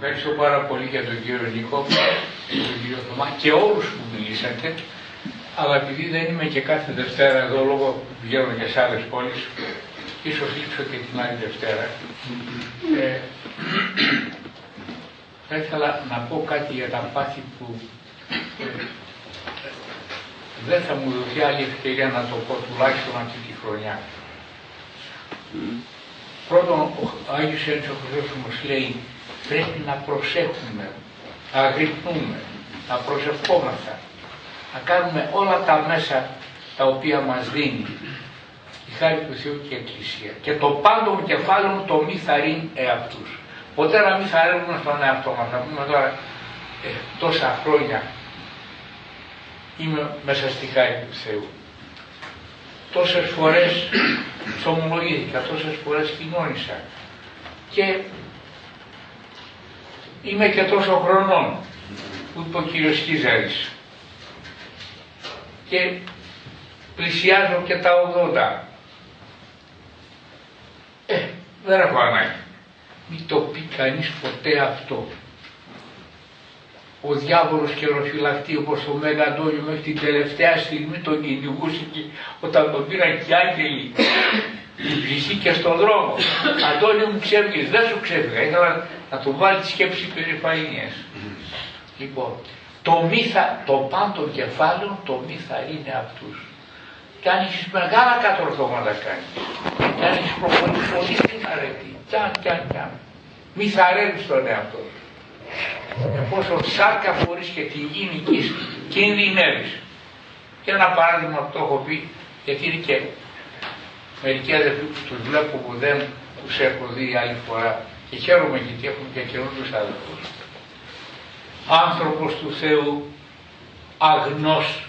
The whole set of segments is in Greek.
Ευχαριστώ πάρα πολύ για τον κύριο Νίκο, τον κύριο Θωμά και όλους που μιλήσατε. Αλλά επειδή δεν είμαι και κάθε Δευτέρα εδώ, λόγω που πηγαίνω και σε άλλες πόλεις, ίσως λείψω και την άλλη Δευτέρα. Θα ήθελα να πω κάτι για τα πάθη που δεν θα μου δοθεί άλλη ευκαιρία να το πω τουλάχιστον αυτή τη χρονιά. Πρώτον, ο Άγιος Ιωάννης ο Χρυσόστομος λέει πρέπει να προσέχουμε, να αγρυπνούμε, να προσευχόμαστε, να κάνουμε όλα τα μέσα τα οποία μας δίνει η χάρη του Θεού και η Εκκλησία. Και το πάντων κεφάλων το μη θαρρύν εαυτούς. Ποτέ να μην θαρρύνουμε στον εαυτό μας. Να πούμε τώρα τόσα χρόνια είμαι μέσα στη χάρη του Θεού. Τόσες φορές ξομολογήθηκα, τόσες φορές κοινώνησα και είμαι και τόσο χρονών που είπε ο κύριος Κίζαρης και πλησιάζω και τα 80. Δεν έχω ανάγκη. Μην το πει κανείς ποτέ αυτό. Ο διάβολος καιροφυλακτή όπως το Μέγα Αντώνιο μέχρι την τελευταία στιγμή τον κυνηγούσε και όταν τον πήραν και οι άγγελοι την ψυχή και στον δρόμο. Αντώνιο μου ξέφυγες, δεν σου ξέφυγα, ήθελα να του βάλει τη σκέψη περηφανίας. Λοιπόν, το πάντων κεφάλαιο το μη θαρρύνει αυτούς. Και αν έχεις μεγάλα κατορθώματα κάνεις, και αν έχεις προχωρήσει πολύ στην αρετή, κι αν, μη θαρρύνεις τον εαυτό σου. Εφόσον σάρκα φορείς και τη γη νικείς, κινδυνεύεις. Και ένα παράδειγμα που το έχω πει, γιατί είναι και μερικοί αδελφοί που τους βλέπω που δεν τους έχω δει άλλη φορά και χαίρομαι γιατί έχουμε και καινούριους αδελφούς. Άνθρωπος του Θεού, αγνός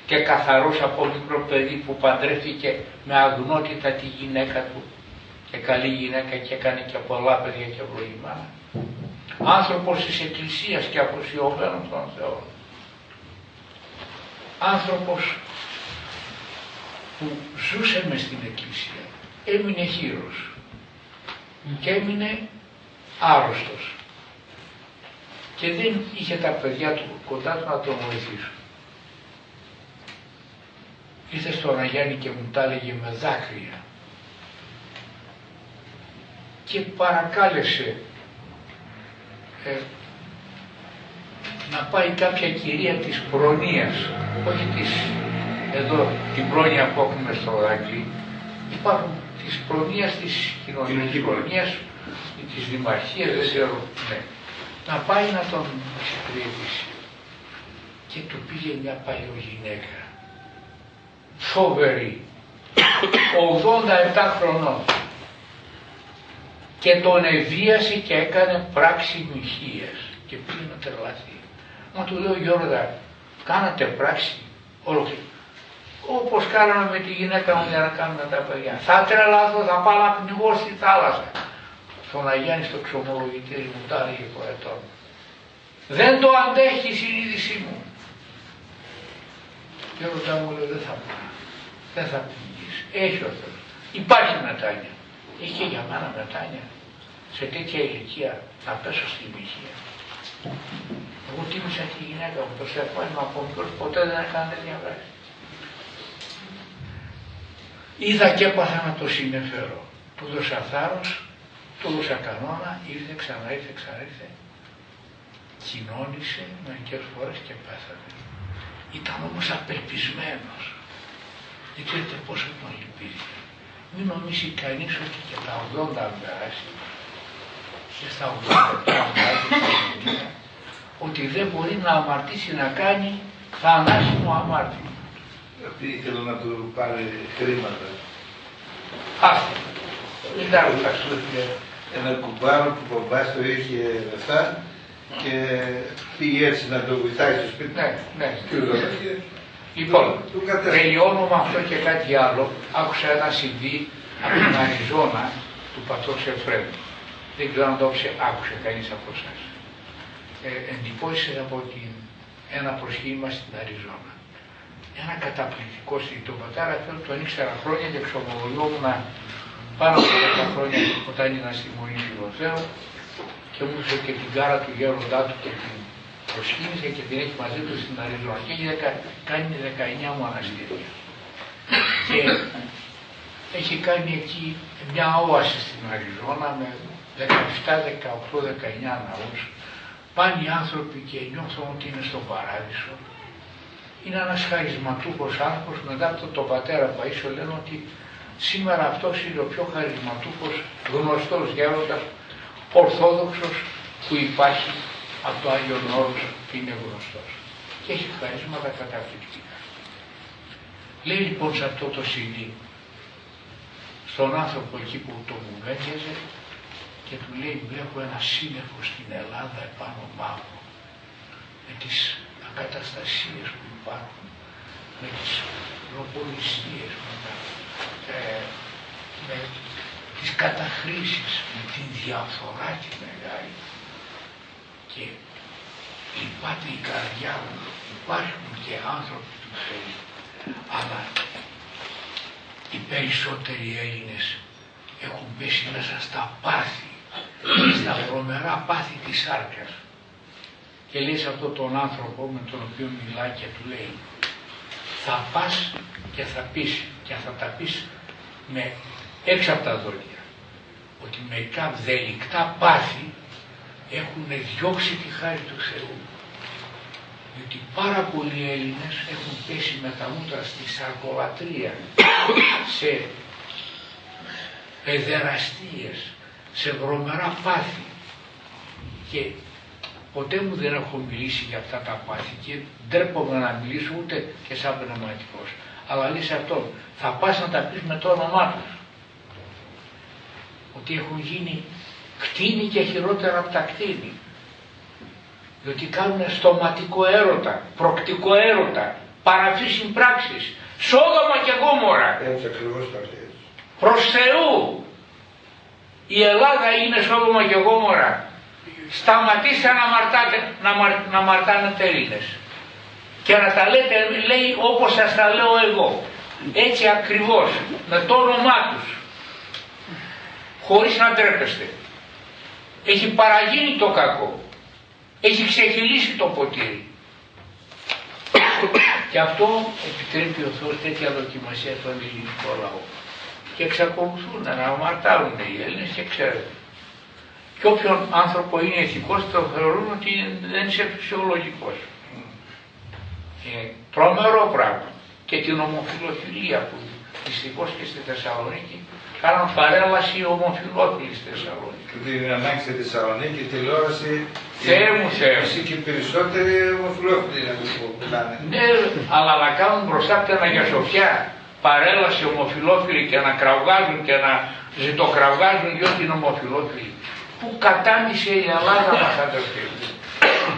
και καθαρός από μικρό παιδί που παντρεύτηκε με αγνότητα τη γυναίκα του και καλή γυναίκα και έκανε και πολλά παιδιά και ευλογημένα. Άνθρωπος της Εκκλησίας και αφοσιωμένος στον Θεό. Άνθρωπος που ζούσε μες στην Εκκλησία, έμεινε χήρος και έμεινε άρρωστος και δεν είχε τα παιδιά του κοντά του να τον βοηθήσουν. Ήρθε στον Αγιάννη και μου τα έλεγε με δάκρυα και παρακάλεσε να πάει κάποια κυρία της προνοίας, όχι της εδώ την πρόνοια που έχουμε στο Δάκλη, υπάρχουν της προνοίας της κοινωνικής προνοίας ή της δημαρχίας, δεν ξέρω, ναι, να πάει να τον εξυπηρετήσει. Και του πήγε μια παλιογυναίκα, φοβερή, 87 χρονών, και τον ευίασε και έκανε πράξη μοιχείας και πήγε να τρελαθεί. Μα του λέω Γιώργα, κάνατε πράξη ολόκληρη. Όπως κάναμε με τη γυναίκα μου για να κάνουμε τα παιδιά. Θα τρελαθώ, θα πάω να πνιγώ στη θάλασσα. Στον Αγιάννη στο ξομολογητήρι μου τα έλεγε προετών. Δεν το αντέχει η συνείδησή μου. Γιώργα μου λέει δεν θα πάω. Δεν θα πνιγείς. Έχει ο Θεός. Υπάρχει μετάνοια. Είχε για μένα μετάνοια. Σε τέτοια ηλικία να πέσω στη μοιχεία. Εγώ τίμησα τη γυναίκα μου, το στεφάνι από μικρός, ποτέ δεν έκανε τέτοια πράξη. Είδα και έπαθα να το συνεφέρω. Του δώσα θάρρος, του δώσα κανόνα, ήρθε, ξαναήρθε. Κοινώνησε μερικές φορές και πέθανε. Ήταν όμως απελπισμένος. Δεν ξέρετε πόσο τον λυπήθηκε. Μην νομίσει κανείς ότι και τα 80 αν περάσει και στα 80 ότι δεν μπορεί να αμαρτήσει να κάνει θανάσιμο αμάρτημα. Αυτή ήθελα να του πάρει χρήματα. Άστε, δεν τα ρωτάσουμε. Ένα κουμπάρο που ο μπαμπάς του είχε λεφτά και πήγε έτσι να το βοηθάει στο σπίτι. Ναι. Λοιπόν, τελειώνω με αυτό και κάτι άλλο. Άκουσα ένα CD από την Αριζόνα του πατρός Εφραίμ. Δεν ξέρω αν το άκουσε κανείς από εσάς. Εντυπώσεις από ένα προσχήμα στην Αριζόνα. Ένα καταπληκτικό CD. Τον πατέρα Εφραίμ τον ήξερα χρόνια και ξομολογιόμουν πάνω από 10 χρόνια όταν ήμουν στη Μονή Φιλοθέου και μου έδωσε και την κάρα του γέροντά του και την προσκύνησε και την έχει μαζί του στην Αριζόνα και έχει κάνει 19 μοναστήρια. Και έχει κάνει εκεί μια όαση στην Αριζόνα με 17, 18, 19 ναούς. Πάνε οι άνθρωποι και νιώθουν ότι είναι στον παράδεισο. Είναι ένας χαρισματούχος άνθρωπος, μετά από τον πατέρα Παΐσιο λένε ότι σήμερα αυτός είναι ο πιο χαρισματούχος, γνωστός γέροντας, ορθόδοξος που υπάρχει από το Άγιον Όρος που είναι γνωστός. Και έχει χαρίσματα καταπληκτικά. Λέει λοιπόν σε αυτό το CD, στον άνθρωπο εκεί που το βουβέντιαζε και του λέει βλέπω ένα σύννεφο στην Ελλάδα επάνω μαύρο με τις ακαταστασίες που υπάρχουν, με τις προπολισίες, με τις καταχρήσεις, με την διαφθορά τη μεγάλη και λυπάται η καρδιά μου, υπάρχουν και άνθρωποι του Θεού, αλλά οι περισσότεροι Έλληνες έχουν πέσει μέσα στα πάθη, στα βρωμερά πάθη της σάρκας. Και λέει σε αυτόν τον άνθρωπο με τον οποίο μιλάει και του λέει θα πας και θα πεις και θα τα πεις με έξω από τα δόντια ότι μερικά δελικτά πάθη έχουν διώξει τη χάρη του Θεού. Διότι πάρα πολλοί Έλληνες έχουν πέσει με τα μούτρα στη σαρκολατρία, σε παιδεραστίες, σε βρωμερά πάθη. Και ποτέ μου δεν έχω μιλήσει για αυτά τα πάθη και ντρέπομαι να μιλήσω ούτε και σαν πνευματικός. Αλλά λέει σε αυτόν, θα πας να τα πεις με το όνομά τους. Ότι έχουν γίνει κτίνη και χειρότερα από τα κτίνη. Διότι κάνουν στοματικό έρωτα, προκτικό έρωτα, παραφύσιν πράξεις, Σόδομα και Γόμορα. Έτσι ακριβώς τα λέει. Προς Θεού. Η Ελλάδα είναι Σόδομα και Γόμορα. Σταματήστε να μαρτάνετε Έλληνες. Και να τα λέτε, λέει, όπως σας τα λέω εγώ. Έτσι ακριβώς, με το όνομά τους. Χωρίς να ντρέπεστε. Έχει παραγίνει το κακό. Έχει ξεχυλήσει το ποτήρι. Και αυτό επιτρέπει ο Θεός τέτοια δοκιμασία στον ελληνικό λαό. Και εξακολουθούν να αμαρτάρουν οι Έλληνες και ξέρετε. Και όποιον άνθρωπο είναι ηθικός το θεωρούν ότι δεν είναι φυσιολογικός. Τρομερό πράγμα. Και την ομοφιλοφιλία που δυστυχώς και στη Θεσσαλονίκη κάναν παρέλαση ομοφιλόφιλοι στη Θεσσαλονίκη. Την ανάγκη στη Θεσσαλονίκη, τηλεόραση. Θεέ μου, Θεέ μου. Και περισσότεροι ομοφιλόφιλοι να μιλάνε. Ναι, αλλά να κάνουν μπροστά από την Αγία Σοφιά παρέλαση ομοφιλόφιλοι και να κραυγάζουν και να ζητοκραυγάζουν διότι είναι ομοφιλόφιλοι. Που κατάμισε η Ελλάδα μας, αδερφοί μου.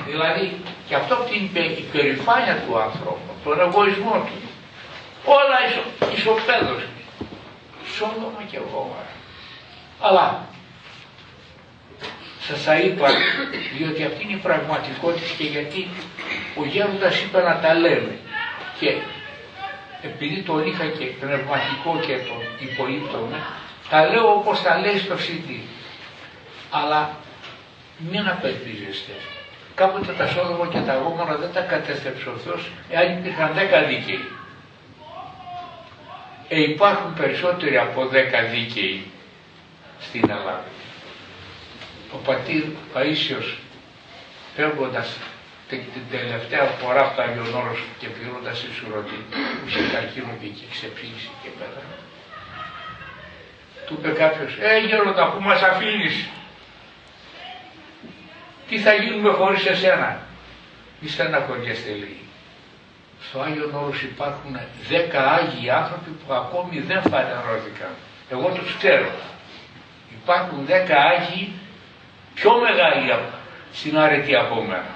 Δηλαδή, και αυτό από την υπερηφάνεια του ανθρώπου, τον εγωισμό του, όλα ισοπαίδωση. Σόδομα και Γόμορα. Αλλά σας τα είπα, διότι αυτή είναι η πραγματικότητα και γιατί ο γέροντας είπε να τα λέμε. Και επειδή τον είχα και πνευματικό και τον υπολείπτομαι, τα λέω όπως τα λέει στο CD. Αλλά μην απελπίζεστε. Κάποτε τα Σόδομα και τα Γόμορα δεν τα κατέστρεψε ο Θεός, εάν υπήρχαν 10 δίκαιοι. Υπάρχουν περισσότεροι από 10 δίκαιοι στην Ελλάδα. Ο πατήρ Παΐσιος, φεύγοντας την τελευταία φορά από το Άγιον Όρος και πηγαίνοντας στη Σουρωτή, που είχε καρκίνο και εκεί ξεψύγησε και πέθανε, του είπε κάποιος, γέροντα, που μας αφήνεις, τι θα γίνουμε χωρίς εσένα. Μη στεναχωριέστε, λέει. Στο Άγιον Όρος υπάρχουν 10 Άγιοι άνθρωποι που ακόμη δεν φανερώθηκαν. Εγώ τους ξέρω. Υπάρχουν 10 Άγιοι πιο μεγάλοι στην αρετή από μένα,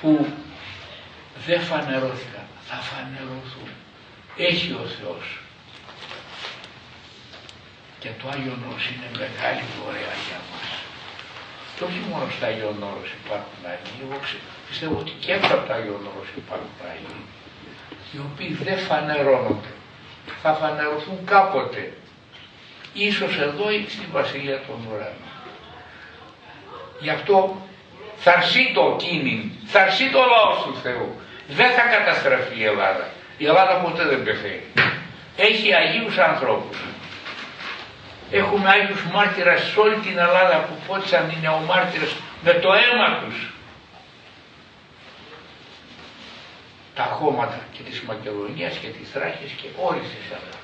που δεν φανερώθηκαν. Θα φανερωθούν. Έχει ο Θεός. Και το Άγιον Όρος είναι μεγάλη δωρεά για μας. Και όχι μόνο στο Άγιον Όρος υπάρχουν Άγιοι. Εγώ πιστεύω ότι και έξω από το Άγιον Όρος υπάρχουν Άγιοι, οι οποίοι δεν φανερώνονται. Θα φανερωθούν κάποτε. Ίσως εδώ ή στη Βασιλεία των Ουρανών. Γι' αυτό θα αρσεί το κίνημα, θα αρσεί το λαός του Θεού. Δεν θα καταστραφεί η Ελλάδα. Η Ελλάδα ποτέ δεν πεθαίνει. Έχει Αγίους ανθρώπους. Έχουμε Άγιους μάρτυρες σε όλη την Ελλάδα που πότισαν οι νεομάρτυρες με το αίμα τους. Τα χώματα και της Μακεδονίας και της Θράκης και όλης της Ελλάδας.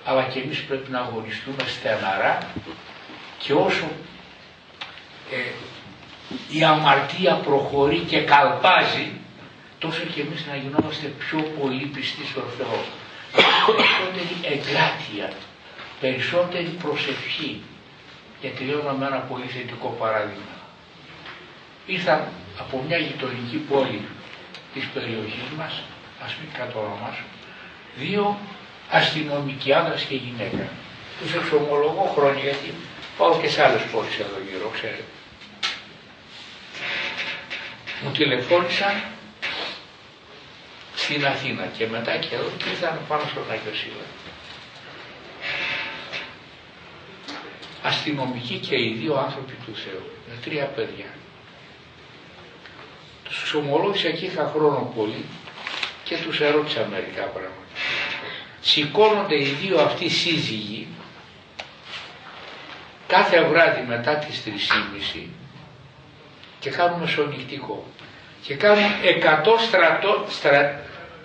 Αλλά και εμείς πρέπει να αγωνιστούμε στεναρά και όσο η αμαρτία προχωρεί και καλπάζει, τόσο και εμείς να γινόμαστε πιο πολύ πιστοί στον Θεό. Περισσότερη εγκράτεια, περισσότερη προσευχή. Γιατί λέω με ένα πολύ θετικό παράδειγμα. Ήρθαν από μια γειτονική πόλη της περιοχής μας, ας μην κατονομάσω, 2 αστυνομικοί, άντρας και γυναίκα. Τους εξομολογώ χρόνια γιατί πάω και σε άλλες πόλεις εδώ γύρω, ξέρετε. Μου τηλεφώνησαν στην Αθήνα και μετά και εδώ και ήρθαν πάνω στον Άγιο Σύλλα. Αστυνομικοί και οι 2 άνθρωποι του Θεού, με 3 παιδιά. Τους ομολόγησα και είχα χρόνο πολύ και τους ερώτησα μερικά πράγματα. Σηκώνονται οι 2 αυτοί σύζυγοι κάθε βράδυ μετά τις 3:30 και κάνουν μεσονυχτικό και κάνουν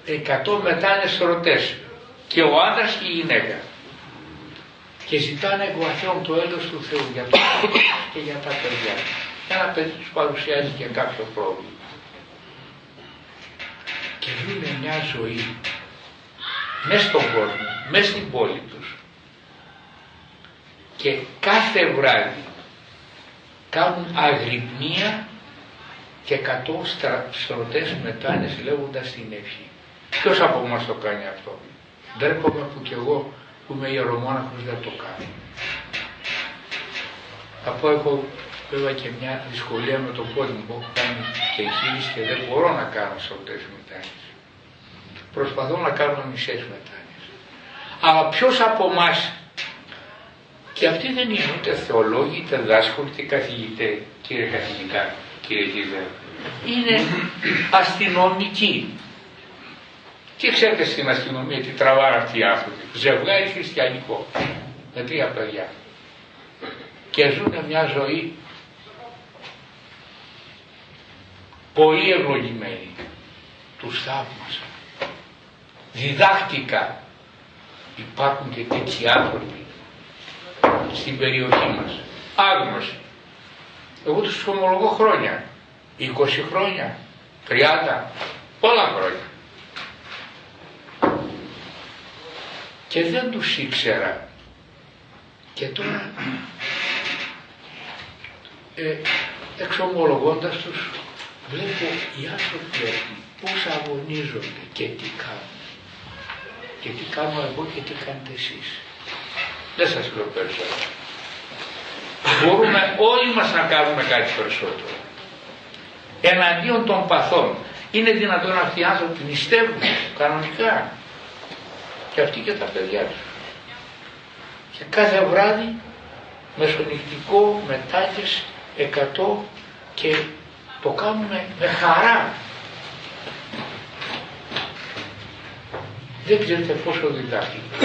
100 μετάνες στρωτές και ο άντρας και η γυναίκα και ζητάνε εκ βαθιών το έλεος του Θεού για το και για τα παιδιά. Ένα παιδί τους παρουσιάζει και κάποιο πρόβλημα και ζουν μια ζωή μέσα στον κόσμο, μέσα στην πόλη τους και κάθε βράδυ κάνουν αγρυπνία και 100 στρωτές μετάνες λέγοντας την ευχή. Ποιος από εμάς το κάνει αυτό? Ντρέπομαι που κι εγώ που είμαι ιερομόναχος δεν το κάνω. Θα πω έχω βέβαια και μια δυσκολία με το πόδι μου που έχω κάνει και εγχείρηση και δεν μπορώ να κάνω στρωτές μετάνες. Προσπαθώ να κάνω μισές μετάνες. Αλλά ποιος από εμάς, και αυτοί δεν είναι ούτε θεολόγοι, είτε δάσκαλοι, είτε καθηγητές, κύριε καθηγητά, κύριε Κίδε, είναι αστυνομικοί. Και ξέρετε στην αστυνομία τι τραβάνε αυτοί οι άνθρωποι. Ζευγάρι χριστιανικό, με 3 παιδιά. Και ζουν μια ζωή πολύ ευλογημένη. Τους θαύμασα. Διδάχτηκα. Υπάρχουν και τέτοιοι άνθρωποι στην περιοχή μας. Άγνωστοι. Εγώ τους ομολογώ χρόνια. 20 χρόνια, 30, πολλά χρόνια. Και δεν τους ήξερα. Και τώρα εξομολογώντας τους βλέπω οι άνθρωποι αυτοί πώς αγωνίζονται και τι κάνουν. Και τι κάνω εγώ και τι κάνετε εσείς. Δεν σας λέω περισσότερο. Μπορούμε όλοι μας να κάνουμε κάτι περισσότερο. Εναντίον των παθών. Είναι δυνατόν αυτοί οι άνθρωποι νηστεύουν κανονικά. Και αυτοί και τα παιδιά τους. Και κάθε βράδυ μεσονυχτικό μετάγες 100 και το κάνουμε με χαρά. Δεν ξέρετε πόσο διδάχτηκα.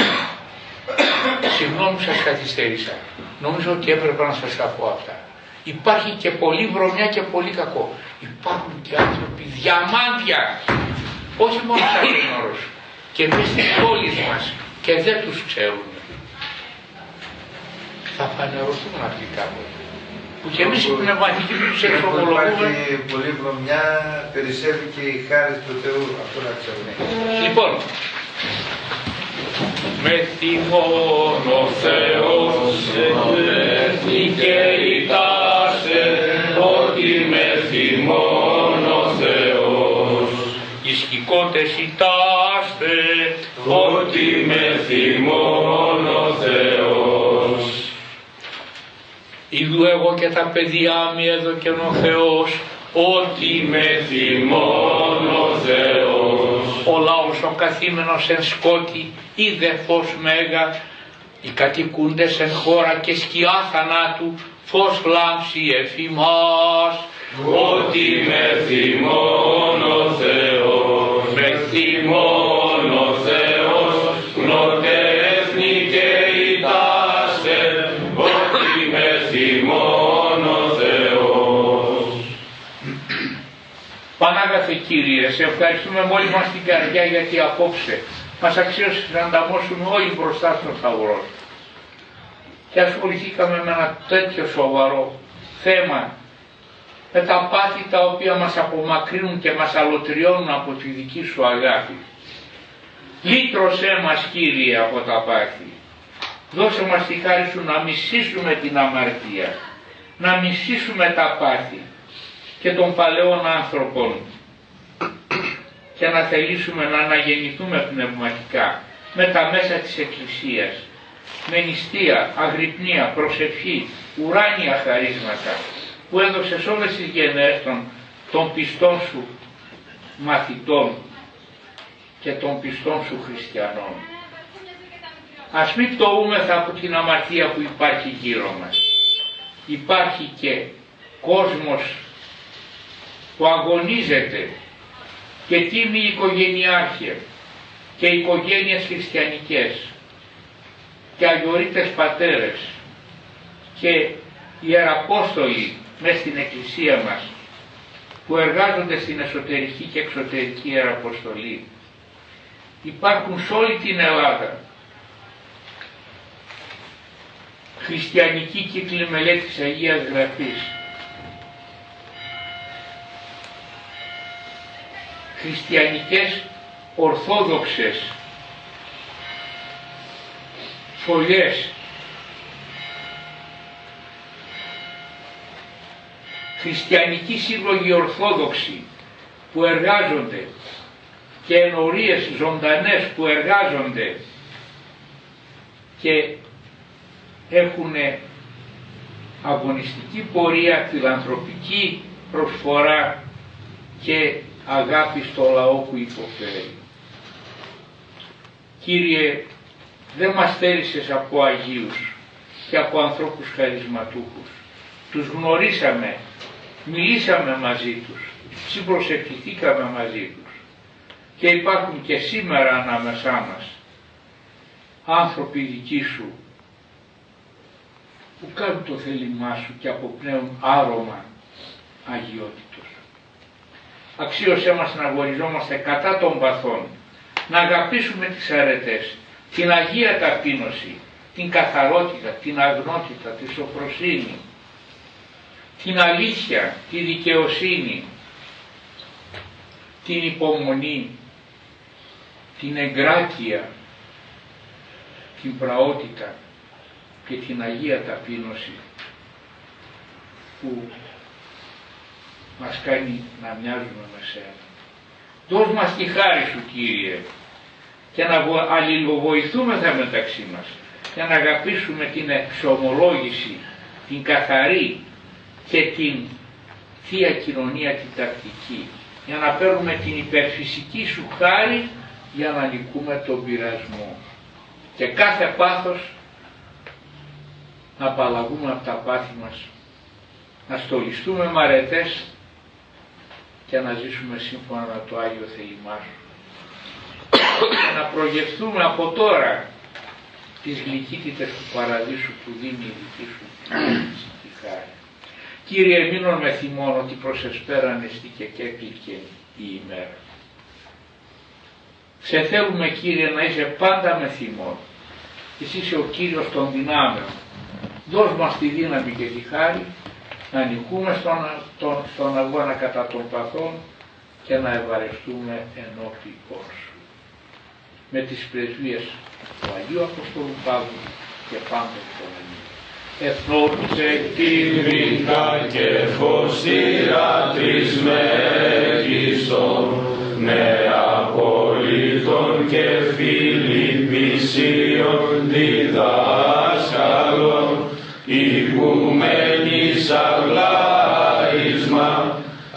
Συγγνώμη σας καθυστέρησα. Νομίζω ότι έπρεπε να σας τα πω αυτά. Υπάρχει και πολύ βρωμιά και πολύ κακό. Υπάρχουν και άνθρωποι διαμάντια. Όχι μόνο σαν γνώρος. Και μέσα στις πόλεις μας. Και δεν τους ξέρουν. Θα φανερωθούν αυτοί κάποτε. Που και εμείς οι πνευματικοί που τους εξομολογούμε. Υπάρχει πολύ βρωμιά, περισσεύει και η χάρη του Θεού. Αυτό να ξέρουμε. Λοιπόν, με θυμόν ο Θεός και ητάσε, ότι με θυμόν ο Θεός. Οι σκικότες ητάστε, ότι με θυμόν ο Θεός. Ιδού εγώ και τα παιδιά μη έδωκεν ο Θεός, ότι με θυμόν ο Θεός. Ο λαός ο καθήμενος εν σκότη, είδε φως μέγα, οι κατοικούντες εν χώρα και σκιά θανάτου, φως λάμψει εφημάς. Ότι με θυμών ο Θεός, με θυμών ο Θεός, γνώτε έθνη και ητάστε, ότι με θυμών ο Θεός. Πανάγαθε Κύριε, σε ευχαριστούμε με όλη μας την καρδιά γιατί απόψε μας αξίωσε να ανταμώσουμε όλοι μπροστά στον Σταυρό και ασχοληθήκαμε με ένα τέτοιο σοβαρό θέμα, με τα πάθη τα οποία μας απομακρύνουν και μας αλωτριώνουν από τη δική σου αγάπη. Λύτρωσέ μας Κύριε από τα πάθη. Δώσε μας τη χάρη σου να μισήσουμε την αμαρτία, να μισήσουμε τα πάθη και των παλαιών άνθρωπων και να θελήσουμε να αναγεννηθούμε πνευματικά με τα μέσα της Εκκλησίας, με νηστεία, αγρυπνία, προσευχή, ουράνια χαρίσματα που έδωσες όλες τις γενναίες των πιστών σου μαθητών και των πιστών σου χριστιανών. Ας μην πτωούμεθα από την αμαρτία που υπάρχει γύρω μας. Υπάρχει και κόσμος που αγωνίζεται και τίμοι οικογενειάρχε και οικογένειες χριστιανικές και αγιορείτες πατέρες και ιεραπόστολοι μες στην Εκκλησία μας που εργάζονται στην εσωτερική και εξωτερική ιεραποστολή. Υπάρχουν σε όλη την Ελλάδα χριστιανικοί κύκλοι μελέτης Αγίας Γραφής, χριστιανικές ορθόδοξες σχολές, χριστιανικοί σύλλογοι ορθόδοξοι που εργάζονται και ενορίες ζωντανές που εργάζονται και έχουν αγωνιστική πορεία, φιλανθρωπική προσφορά και αγάπη στο λαό που υποφέρει. Κύριε, δεν μας στέρισες από Αγίους και από ανθρώπους χαρισματούχους. Τους γνωρίσαμε, μιλήσαμε μαζί τους, συμπροσευχηθήκαμε μαζί τους και υπάρχουν και σήμερα ανάμεσά μας άνθρωποι δικοί σου που κάνουν το θέλημά σου και αποπνέουν άρωμα αγιότητος. Αξίωσέ μας να αγωνιζόμαστε κατά των παθών, να αγαπήσουμε τις αρετές, την Αγία Ταπείνωση, την καθαρότητα, την αγνότητα, τη σοφροσύνη, την αλήθεια, τη δικαιοσύνη, την υπομονή, την εγκράτεια, την πραότητα και την Αγία Ταπείνωση που μας κάνει να μοιάζουμε με σένα. Δώσ' μας τη χάρη σου Κύριε και να αλληλοβοηθούμεθα μεταξύ μας για να αγαπήσουμε την εξομολόγηση, την καθαρή και την Θεία Κοινωνία την τακτική, για να παίρνουμε την υπερφυσική σου χάρη για να νικούμε τον πειρασμό και κάθε πάθος να απαλλαγούμε από τα πάθη μας, να στολιστούμε με αρετές και να ζήσουμε σύμφωνα με το Άγιο θέλημά σου και να προγευτούμε από τώρα τις γλυκύτητες του παραδείσου που δίνει η δική σου τη χάρη. Κύριε, μείνον με θυμόν ότι προς εσπέραν εστί και έκλικε η ημέρα. Σε θέλουμε Κύριε να είσαι πάντα με θυμόν. Εσύ είσαι ο Κύριος των δυνάμεων. Δώσ' μας τη δύναμη και τη χάρη να νικούμε στον αγώνα κατά των παθών και να ευαρεστούμε ενώπιον σου. Με τις πρεσβείες του Αγίου Αποστόλου Παύλου και πάντων των Ελλήνων. Εθνόρτσε Κύρικα και φωστήρα τρεις μέγιστον, με απολύτων και φιλιππισίων διδάσκαλων, οικουμένης αγλάισμα,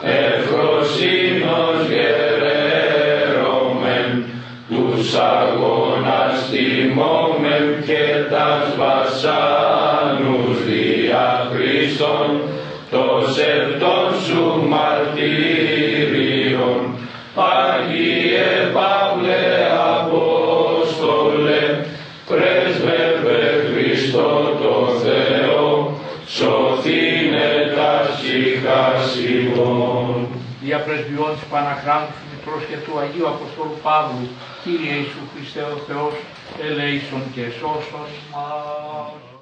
ευχροσύνος γερέρωμεν, τους αγώνας τιμώμεν και τας βασάνους δια Χριστόν, το σεβτόν σου μαρτύριον. Άγιε Παύλε Απόστολε, πρέσβευε Χριστό το Θεό, σωθήνε τας ηχάς ημών. Δια πρεσβειών της Παναχράντου του Μητρός και του Αγίου Αποστόλου Παύλου, Κύριε Ιησού Χριστέ ο Θεός, ελέησον και σώσον ημάς.